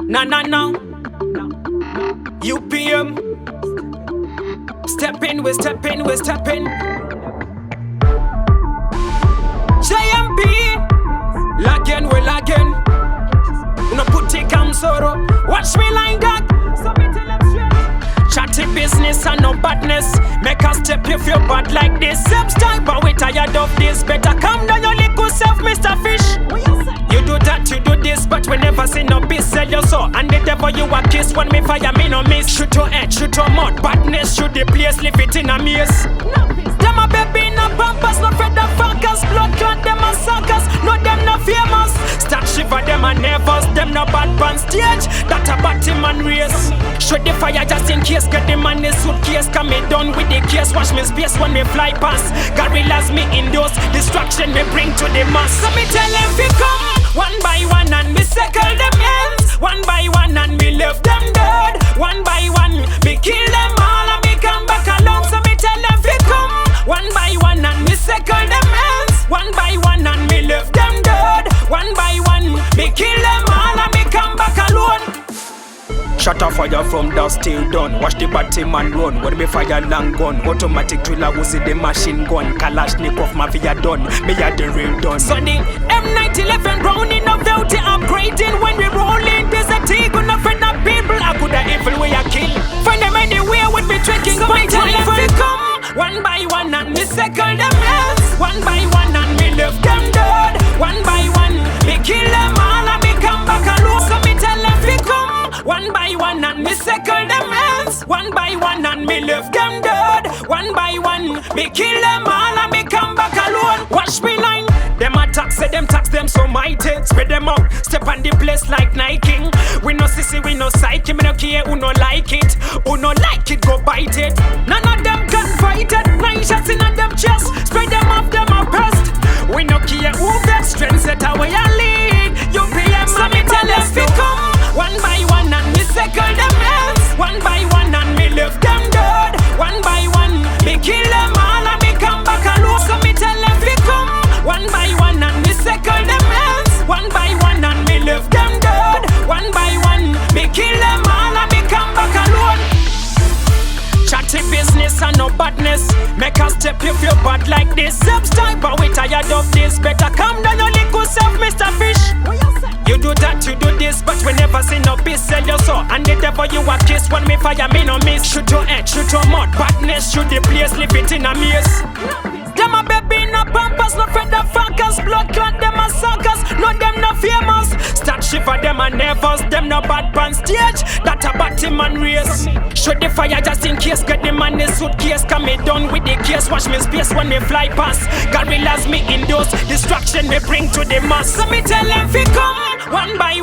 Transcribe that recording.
Nah. UPM. Step in, we step in. JMP. Lagging, we lagging. No put it cam sorrow. Watch me like that. So me tell them straight. Chatty business and no badness. Make a step if you bad like this. Subscribe, but we tired of this. Better calm down your little self, Mr. Fish. You do that, you do this, but we never see no peace. Sell your soul, and the devil you a kiss. When me fire, me no miss. Shoot your head, shoot your mouth. Badness, shoot the place, leave it in a maze. Them a baby in a pampers, no afraid of fuckers. Blood clot, them a suckers. No, them no famous. Start shiver, them a nervous. Them no bad pan stage. That a batty man race. Shoot the fire just in case. Get the man in suitcase. Come me done with the case. Watch me space when me fly past. Gorillas me indoors. Distraction me bring to the mass. So me tell them fi come. One by one and me circle them ends. One by one and me left them dead. One by one me kill them all and me come back alone. So me tell them fi come. One by one and me circle them ends. One by one and me left them dead. One by one me kill them all and me come back alone. Shut off fire from dust till done. Watch the batty man run. When me fire long gun. Automatic driller Uzi the machine gun. Kalashnikov mafia done. Me a the real done. So the M911 round in a velty upgrading. When we rolling, there's a T gonna friend of people. I could have evil way I kill. Find them anywhere with me tricking. So me tell them to come. One by one and me circle them ends. One by one and me left them dead. One by one me kill them all and me come back alone. So me tell them to come. One by one and me circle them ends. One by one and me left them dead. One by one me kill them all and me come back alone. Watch me line. Them attack, say them tax them so mighty. Spread them out, step on the place like Nike. We no sissy, we no psyche. Me no care who no like it. Who no like it, go bite it. None of them can fight it. 9 shots in them chest. Spread them up, them a pest. We no care who vex. Strength set away and lead. UPM, so me tell them to come. One by one and me circle them ends. One by one and me left them dead. One by one me kill them all and me come back alone. So me tell them to come. One by one and me circle them ends. One by one and me left them dead. One by one me kill them all and me come back alone. Chatty business and no badness. Make a step if you bad like this. Subscribe, but we tired of this. Better calm down your little self, Mr. Fish. You do that, you do this, but we never see no peace. Sell your soul, and the devil you a kiss. When me fire, me no miss. Shoot your head, shoot your mouth. Badness, shoot the place, leave it in a maze. Them a baby in a pampers, no afraid of fuckers. Blood clot, them a suckers. No, them no famous. Start shiver, them a nervous. Them no bad pan stage. That a batty man race. Shoot the fire just in case. Get the man in suitcase. Come me done with the case. Watch me space when me fly past. Gorillas me indoors. Distraction me bring to the mass. So me tell them fi come. One by